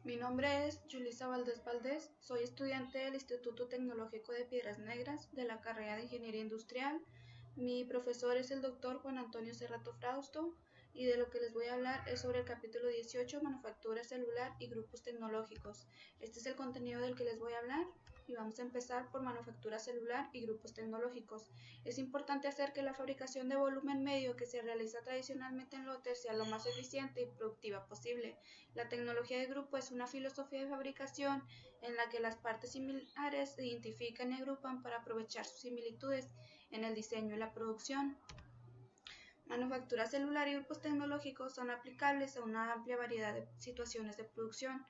Mi nombre es Julissa Valdés Valdés, soy estudiante del Instituto Tecnológico de Piedras Negras de la carrera de Ingeniería Industrial. Mi profesor es el doctor Juan Antonio Serrato Frausto y de lo que les voy a hablar es sobre el capítulo 18, manufactura celular y grupos tecnológicos. Este es el contenido del que les voy a hablar y vamos a empezar por manufactura celular y grupos tecnológicos. Es importante hacer que la fabricación de volumen medio que se realiza tradicionalmente en lotes sea lo más eficiente y productiva posible. La tecnología de grupo es una filosofía de fabricación en la que las partes similares se identifican y agrupan para aprovechar sus similitudes en el diseño y la producción. Manufactura celular y grupos tecnológicos son aplicables a una amplia variedad de situaciones de producción.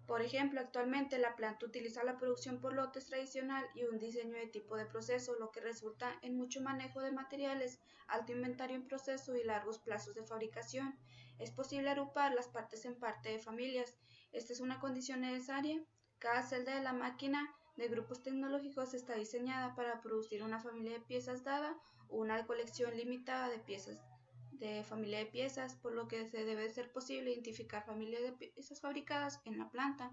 Por ejemplo, actualmente la planta utiliza la producción por lotes tradicional y un diseño de tipo de proceso, lo que resulta en mucho manejo de materiales, alto inventario en proceso y largos plazos de fabricación. Es posible agrupar las partes en parte de familias. Esta es una condición necesaria. Cada celda de la máquina de grupos tecnológicos está diseñada para producir una familia de piezas dada o una colección limitada de piezas de familia de piezas, por lo que se debe ser posible identificar familias de piezas fabricadas en la planta.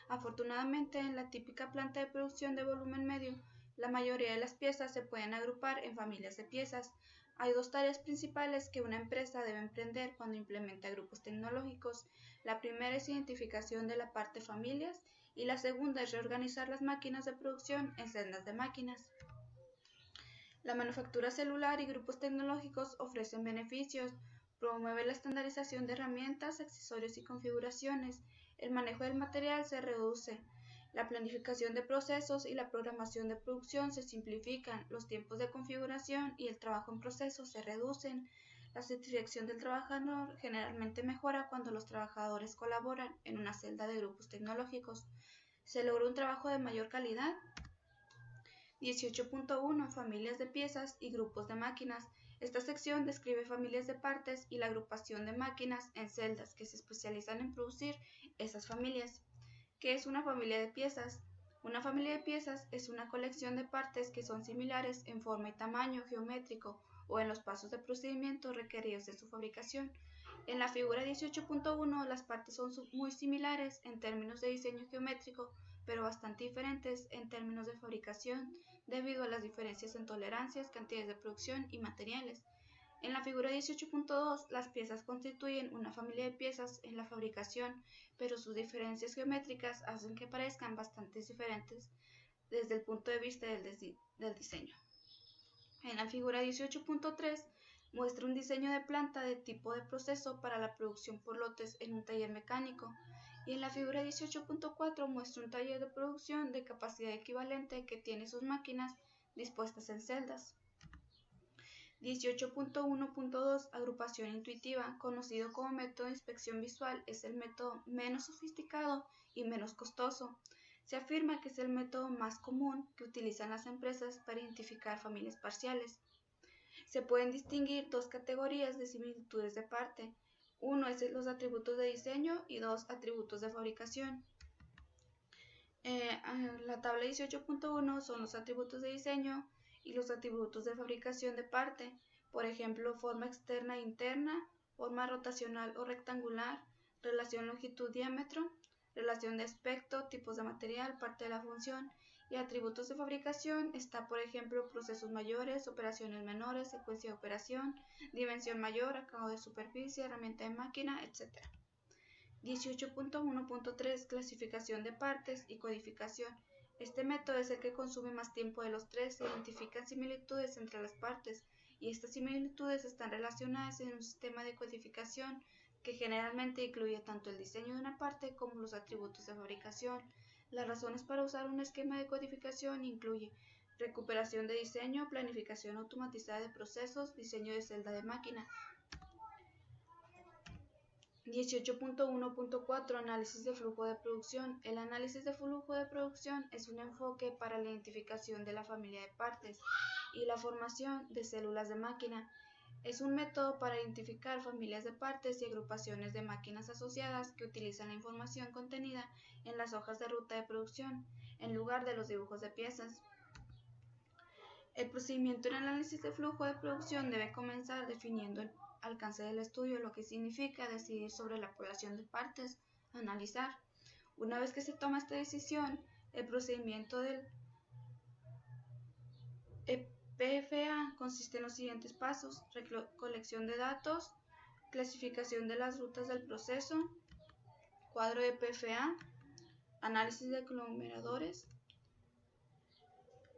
Afortunadamente, en la típica planta de producción de volumen medio, la mayoría de las piezas se pueden agrupar en familias de piezas. Hay dos tareas principales que una empresa debe emprender cuando implementa grupos tecnológicos. La primera es identificación de la parte familias y la segunda es reorganizar las máquinas de producción en celdas de máquinas. La manufactura celular y grupos tecnológicos ofrecen beneficios, promueve la estandarización de herramientas, accesorios y configuraciones, el manejo del material se reduce, la planificación de procesos y la programación de producción se simplifican, los tiempos de configuración y el trabajo en proceso se reducen, la satisfacción del trabajador generalmente mejora cuando los trabajadores colaboran en una celda de grupos tecnológicos. Se logra un trabajo de mayor calidad. 18.1 Familias de piezas y grupos de máquinas. Esta sección describe familias de partes y la agrupación de máquinas en celdas que se especializan en producir esas familias. ¿Qué es una familia de piezas? Una familia de piezas es una colección de partes que son similares en forma y tamaño geométrico o en los pasos de procedimiento requeridos de su fabricación. En la figura 18.1 las partes son muy similares en términos de diseño geométrico, pero bastante diferentes en términos de fabricación debido a las diferencias en tolerancias, cantidades de producción y materiales. En la figura 18.2 las piezas constituyen una familia de piezas en la fabricación, pero sus diferencias geométricas hacen que parezcan bastante diferentes desde el punto de vista del diseño. En la figura 18.3 muestra un diseño de planta de tipo de proceso para la producción por lotes en un taller mecánico, y en la figura 18.4 muestra un taller de producción de capacidad equivalente que tiene sus máquinas dispuestas en celdas. 18.1.2 Agrupación intuitiva, conocido como método de inspección visual, es el método menos sofisticado y menos costoso. Se afirma que es el método más común que utilizan las empresas para identificar familias parciales. Se pueden distinguir dos categorías de similitudes de parte. Uno es los atributos de diseño y dos atributos de fabricación. La tabla 18.1 son los atributos de diseño y los atributos de fabricación de parte, por ejemplo, forma externa e interna, forma rotacional o rectangular, relación longitud-diámetro, relación de aspecto, tipos de material, parte de la función, y atributos de fabricación está, por ejemplo, procesos mayores, operaciones menores, secuencia de operación, dimensión mayor, acabado de superficie, herramienta de máquina, etc. 18.1.3 Clasificación de partes y codificación. Este método es el que consume más tiempo de los tres. Se identifican similitudes entre las partes y estas similitudes están relacionadas en un sistema de codificación que generalmente incluye tanto el diseño de una parte como los atributos de fabricación. Las razones para usar un esquema de codificación incluye recuperación de diseño, planificación automatizada de procesos, diseño de celda de máquina. 18.1.4 Análisis de flujo de producción. El análisis de flujo de producción es un enfoque para la identificación de la familia de partes y la formación de células de máquina. Es un método para identificar familias de partes y agrupaciones de máquinas asociadas que utilizan la información contenida en las hojas de ruta de producción, en lugar de los dibujos de piezas. El procedimiento en análisis de flujo de producción debe comenzar definiendo el alcance del estudio, lo que significa decidir sobre la población de partes a analizar, Una vez que se toma esta decisión, el procedimiento del PFA consiste en los siguientes pasos: recolección de datos, clasificación de las rutas del proceso, cuadro de PFA, análisis de aglomeradores.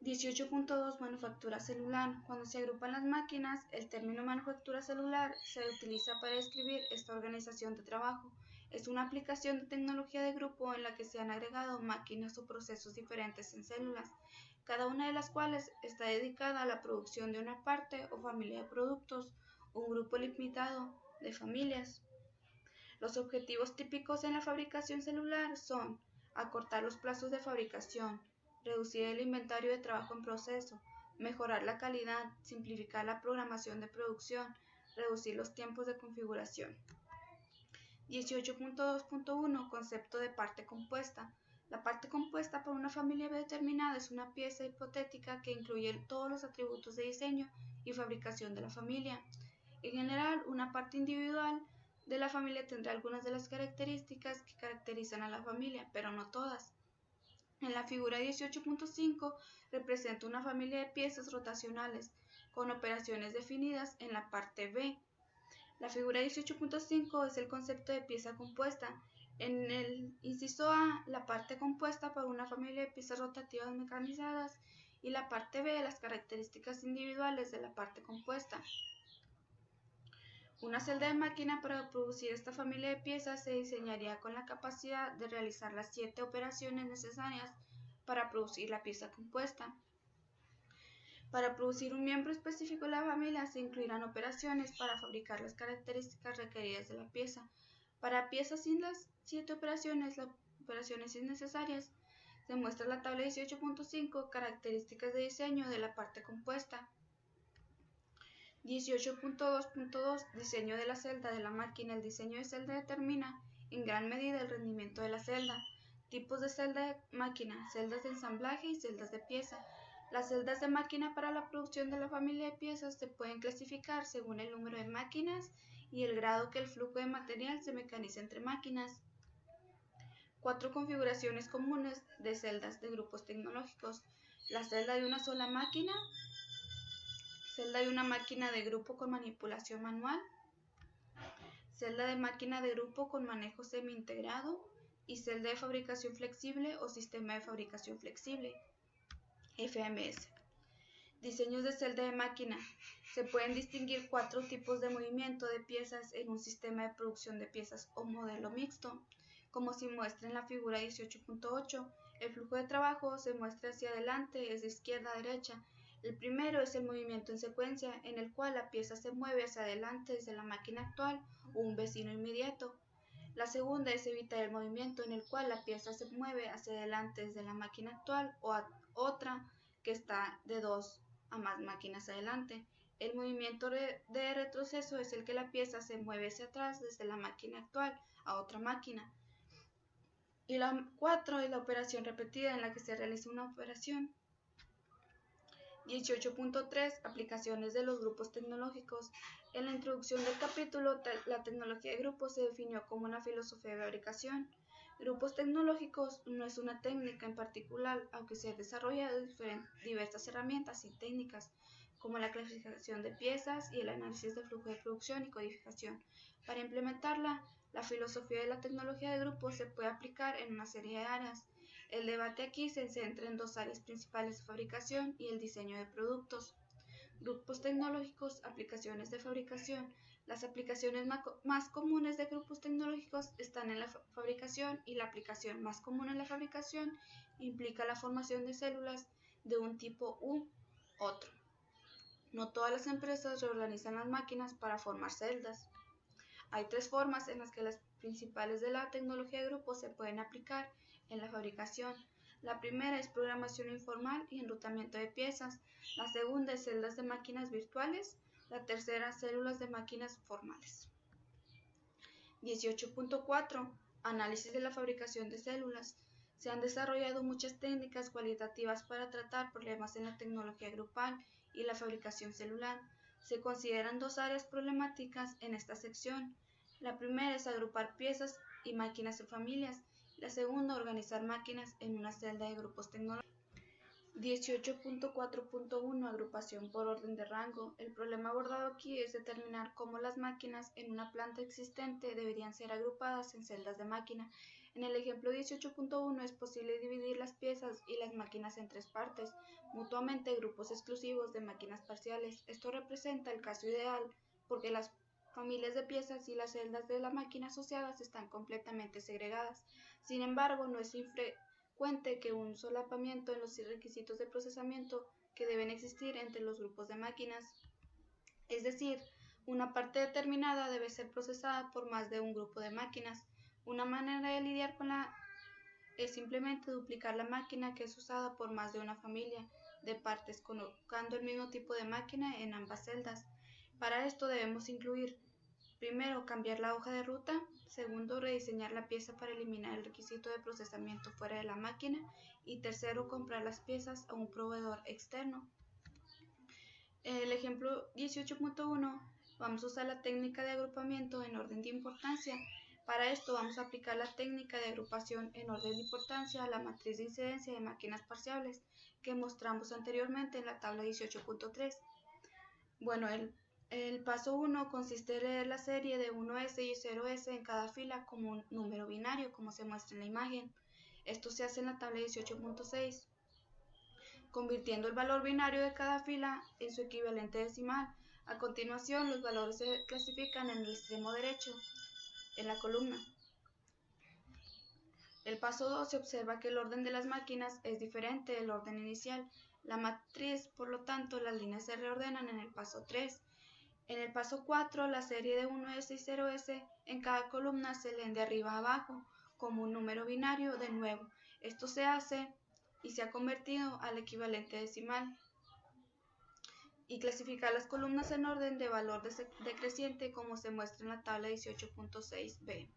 18.2 Manufactura celular. Cuando se agrupan las máquinas, el término manufactura celular se utiliza para describir esta organización de trabajo. Es una aplicación de tecnología de grupo en la que se han agregado máquinas o procesos diferentes en células, cada una de las cuales está dedicada a la producción de una parte o familia de productos, un grupo limitado de familias. Los objetivos típicos en la fabricación celular son acortar los plazos de fabricación, reducir el inventario de trabajo en proceso, mejorar la calidad, simplificar la programación de producción, reducir los tiempos de configuración. 18.2.1 Concepto de parte compuesta. La parte compuesta por una familia determinada es una pieza hipotética que incluye todos los atributos de diseño y fabricación de la familia. En general, una parte individual de la familia tendrá algunas de las características que caracterizan a la familia, pero no todas. En la figura 18.5 representa una familia de piezas rotacionales con operaciones definidas en la parte B. La figura 18.5 es el concepto de pieza compuesta. En el inciso A, la parte compuesta por una familia de piezas rotativas mecanizadas, y la parte B, las características individuales de la parte compuesta. Una celda de máquina para producir esta familia de piezas se diseñaría con la capacidad de realizar las 7 operaciones necesarias para producir la pieza compuesta. Para producir un miembro específico de la familia se incluirán operaciones para fabricar las características requeridas de la pieza. Para piezas sin las 7 operaciones, las operaciones innecesarias, se muestra la tabla 18.5, características de diseño de la parte compuesta. 18.2.2 Diseño de la celda de la máquina. El diseño de celda determina en gran medida el rendimiento de la celda. Tipos de celda de máquina: celdas de ensamblaje y celdas de pieza. Las celdas de máquina para la producción de la familia de piezas se pueden clasificar según el número de máquinas y el grado que el flujo de material se mecaniza entre máquinas. 4 configuraciones comunes de celdas de grupos tecnológicos: la celda de una sola máquina, celda de una máquina de grupo con manipulación manual, celda de máquina de grupo con manejo semi-integrado y celda de fabricación flexible o sistema de fabricación flexible, FMS. Diseños de celda de máquina. Se pueden distinguir 4 tipos de movimiento de piezas en un sistema de producción de piezas o modelo mixto, como se muestra en la figura 18.8. El flujo de trabajo se muestra hacia adelante, es de izquierda a derecha. El primero es el movimiento en secuencia, en el cual la pieza se mueve hacia adelante desde la máquina actual o un vecino inmediato. La segunda es evitar el movimiento, en el cual la pieza se mueve hacia adelante desde la máquina actual o a otra que está de 2 a más máquinas adelante. El movimiento de retroceso es el que la pieza se mueve hacia atrás desde la máquina actual a otra máquina. Y la 4 es la operación repetida, en la que se realiza una operación. 18.3 Aplicaciones de los grupos tecnológicos. En la introducción del capítulo, la tecnología de grupos se definió como una filosofía de fabricación. Grupos tecnológicos no es una técnica en particular, aunque se han desarrollado diversas herramientas y técnicas, como la clasificación de piezas y el análisis de flujo de producción y codificación. Para implementarla, la filosofía de la tecnología de grupos se puede aplicar en una serie de áreas. El debate aquí se centra en 2 áreas principales de fabricación y el diseño de productos. Grupos tecnológicos, aplicaciones de fabricación. Las aplicaciones más comunes de grupos tecnológicos están en la fabricación, y la aplicación más común en la fabricación implica la formación de células de un tipo u otro. No todas las empresas reorganizan las máquinas para formar celdas. Hay 3 formas en las que las principales de la tecnología de grupos se pueden aplicar en la fabricación. La primera es programación informal y enrutamiento de piezas. La segunda es celdas de máquinas virtuales. La tercera, células de máquinas formales. 18.4 Análisis de la fabricación de células. Se han desarrollado muchas técnicas cualitativas para tratar problemas en la tecnología grupal y la fabricación celular. Se consideran 2 áreas problemáticas en esta sección. La primera es agrupar piezas y máquinas en familias, La segunda, organizar máquinas en una celda de grupos tecnológicos. 18.4.1 Agrupación por orden de rango. El problema abordado aquí es determinar cómo las máquinas en una planta existente deberían ser agrupadas en celdas de máquina. En el ejemplo 18.1 es posible dividir las piezas y las máquinas en tres partes, mutuamente grupos exclusivos de máquinas parciales. Esto representa el caso ideal porque las familias de piezas y las celdas de la máquina asociadas están completamente segregadas. Sin embargo, no es frecuente que un solapamiento en los requisitos de procesamiento que deben existir entre los grupos de máquinas. Es decir, una parte determinada debe ser procesada por más de un grupo de máquinas. Una manera de lidiar con es simplemente duplicar la máquina que es usada por más de una familia de partes, colocando el mismo tipo de máquina en ambas celdas. Para esto debemos incluir: primero, cambiar la hoja de ruta; segundo, rediseñar la pieza para eliminar el requisito de procesamiento fuera de la máquina; y tercero, comprar las piezas a un proveedor externo. En el ejemplo 18.1 vamos a usar la técnica de agrupamiento en orden de importancia. Para esto vamos a aplicar la técnica de agrupación en orden de importancia a la matriz de incidencia de máquinas parciales que mostramos anteriormente en la tabla 18.3. Bueno, el paso 1 consiste en leer la serie de 1S y 0S en cada fila como un número binario, como se muestra en la imagen. Esto se hace en la tabla 18.6, convirtiendo el valor binario de cada fila en su equivalente decimal. A continuación, los valores se clasifican en el extremo derecho, en la columna. El paso 2 se observa que el orden de las máquinas es diferente del orden inicial. La matriz, por lo tanto, las líneas se reordenan en el paso 3. En el paso 4, la serie de 1S y 0S en cada columna se leen de arriba a abajo como un número binario de nuevo. Esto se hace y se ha convertido al equivalente decimal. Y clasificar las columnas en orden de valor decreciente como se muestra en la tabla 18.6b.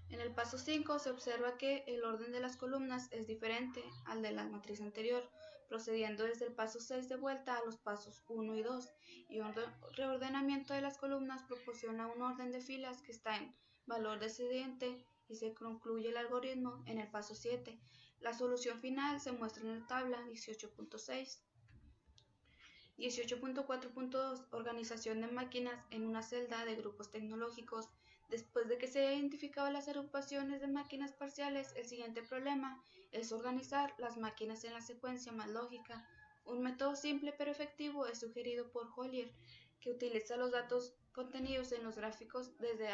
En el paso 5 se observa que el orden de las columnas es diferente al de la matriz anterior, procediendo desde el paso 6 de vuelta a los pasos 1 y 2, y un reordenamiento de las columnas proporciona un orden de filas que está en valor descendiente y se concluye el algoritmo en el paso 7. La solución final se muestra en la tabla 18.6. 18.4.2 Organización de máquinas en una celda de grupos tecnológicos. Después de que se hayan identificado las agrupaciones de máquinas parciales, el siguiente problema es organizar las máquinas en la secuencia más lógica. Un método simple pero efectivo es sugerido por Hollier, que utiliza los datos contenidos en los gráficos desde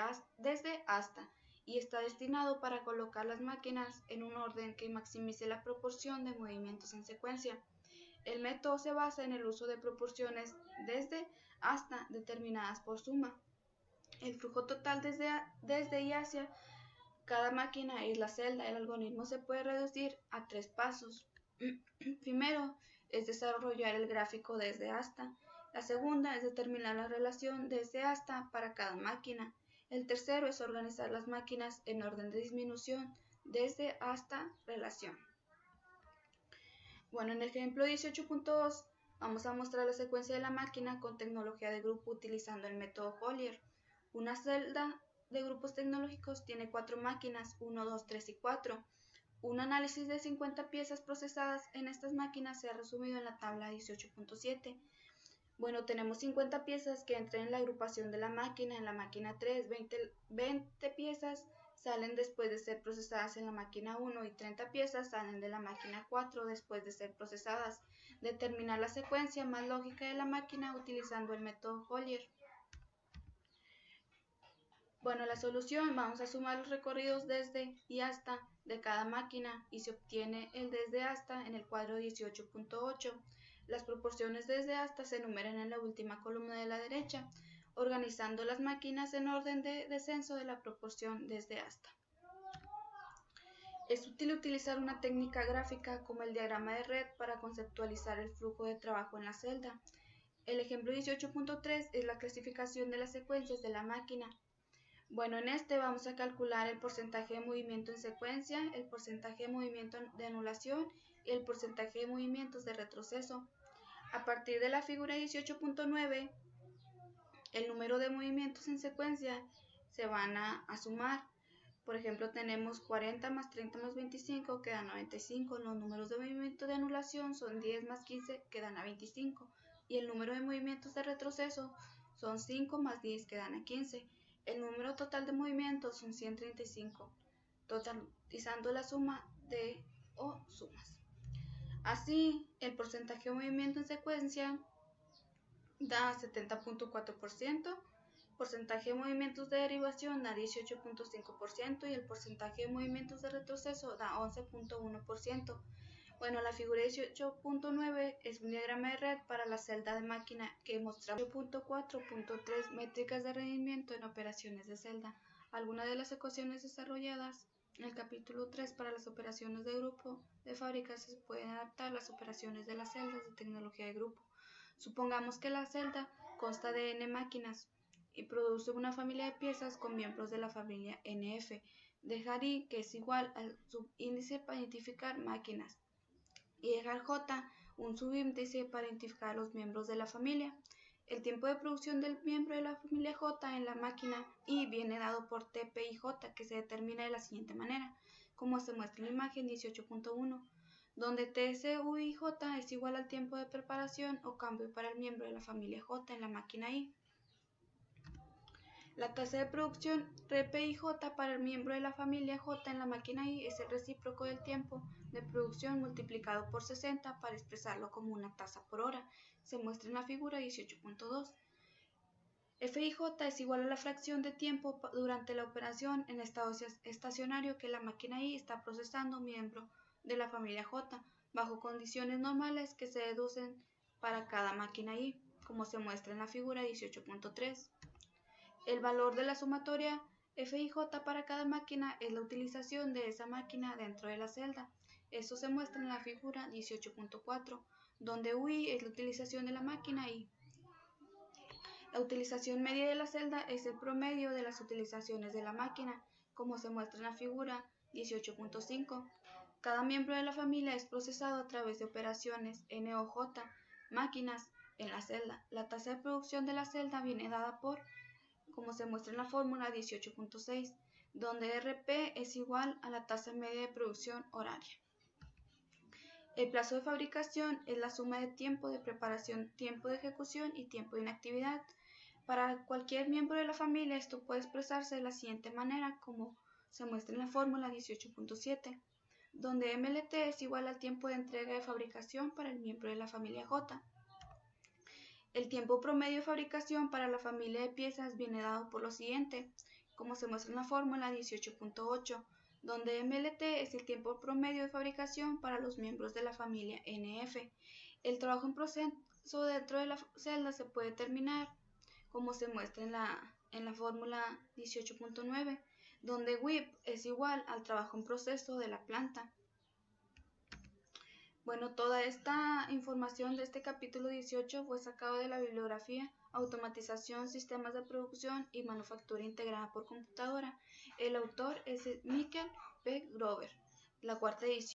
hasta y está destinado para colocar las máquinas en un orden que maximice la proporción de movimientos en secuencia. El método se basa en el uso de proporciones desde hasta determinadas por suma. El flujo total desde y hacia cada máquina es la celda. El algoritmo se puede reducir a 3 pasos. Primero es desarrollar el gráfico desde hasta. La segunda es determinar la relación desde hasta para cada máquina. El tercero es organizar las máquinas en orden de disminución desde hasta relación. Bueno, en el ejemplo 18.2 vamos a mostrar la secuencia de la máquina con tecnología de grupo utilizando el método Hollier. Una celda de grupos tecnológicos tiene 4 máquinas, 1, 2, 3 y 4. Un análisis de 50 piezas procesadas en estas máquinas se ha resumido en la tabla 18.7. Bueno, tenemos 50 piezas que entran en la agrupación de la máquina. En la máquina 3, 20 piezas salen después de ser procesadas en la máquina 1 y 30 piezas salen de la máquina 4 después de ser procesadas. Determinar la secuencia más lógica de la máquina utilizando el método Hollier. Bueno, la solución: vamos a sumar los recorridos desde y hasta de cada máquina y se obtiene el desde hasta en el cuadro 18.8. Las proporciones desde hasta se enumeran en la última columna de la derecha, organizando las máquinas en orden de descenso de la proporción desde hasta. Es útil utilizar una técnica gráfica como el diagrama de red para conceptualizar el flujo de trabajo en la celda. El ejemplo 18.3 es la clasificación de las secuencias de la máquina. Bueno, en este vamos a calcular el porcentaje de movimiento en secuencia, el porcentaje de movimiento de anulación y el porcentaje de movimientos de retroceso. A partir de la figura 18.9, el número de movimientos en secuencia se van a sumar. Por ejemplo, tenemos 40 más 30 más 25 que dan a 95. Los números de movimiento de anulación son 10 más 15 que dan a 25. Y el número de movimientos de retroceso son 5 más 10 que dan a 15. El número total de movimientos son 135, totalizando la suma de sumas. Así, el porcentaje de movimiento en secuencia da 70.4%, porcentaje de movimientos de derivación da 18.5% y el porcentaje de movimientos de retroceso da 11.1%. Bueno, la figura 18.9 es un diagrama de red para la celda de máquina que muestra 8.4.3 métricas de rendimiento en operaciones de celda. Algunas de las ecuaciones desarrolladas en el capítulo 3 para las operaciones de grupo de fábrica se pueden adaptar a las operaciones de las celdas de tecnología de grupo. Supongamos que la celda consta de n máquinas y produce una familia de piezas con miembros de la familia NF dejar I, que es igual al subíndice para identificar máquinas, y dejar J un subíndice para identificar a los miembros de la familia. El tiempo de producción del miembro de la familia J en la máquina I viene dado por TPIJ, que se determina de la siguiente manera, como se muestra en la imagen 18.1, donde TSUIJ es igual al tiempo de preparación o cambio para el miembro de la familia J en la máquina I. La tasa de producción RPIJ para el miembro de la familia J en la máquina I es el recíproco del tiempo de producción multiplicado por 60 para expresarlo como una tasa por hora. Se muestra en la figura 18.2. FIJ es igual a la fracción de tiempo durante la operación en estado estacionario que la máquina I está procesando miembro de la familia J, bajo condiciones normales que se deducen para cada máquina I, como se muestra en la figura 18.3. El valor de la sumatoria FIJ para cada máquina es la utilización de esa máquina dentro de la celda. Eso se muestra en la figura 18.4, donde UI es la utilización de la máquina I. La utilización media de la celda es el promedio de las utilizaciones de la máquina, como se muestra en la figura 18.5. Cada miembro de la familia es procesado a través de operaciones N o J, máquinas, en la celda. La tasa de producción de la celda viene dada por, como se muestra en la fórmula 18.6, donde RP es igual a la tasa media de producción horaria. El plazo de fabricación es la suma de tiempo de preparación, tiempo de ejecución y tiempo de inactividad. Para cualquier miembro de la familia esto puede expresarse de la siguiente manera, como se muestra en la fórmula 18.7, donde MLT es igual al tiempo de entrega de fabricación para el miembro de la familia J. El tiempo promedio de fabricación para la familia de piezas viene dado por lo siguiente, como se muestra en la fórmula 18.8, donde MLT es el tiempo promedio de fabricación para los miembros de la familia NF. El trabajo en proceso dentro de la celda se puede determinar, como se muestra en la fórmula 18.9, donde WIP es igual al trabajo en proceso de la planta. Bueno, toda esta información de este capítulo 18 fue sacado de la bibliografía Automatización, Sistemas de Producción y Manufactura Integrada por Computadora. El autor es Michael P. Grover, la cuarta edición.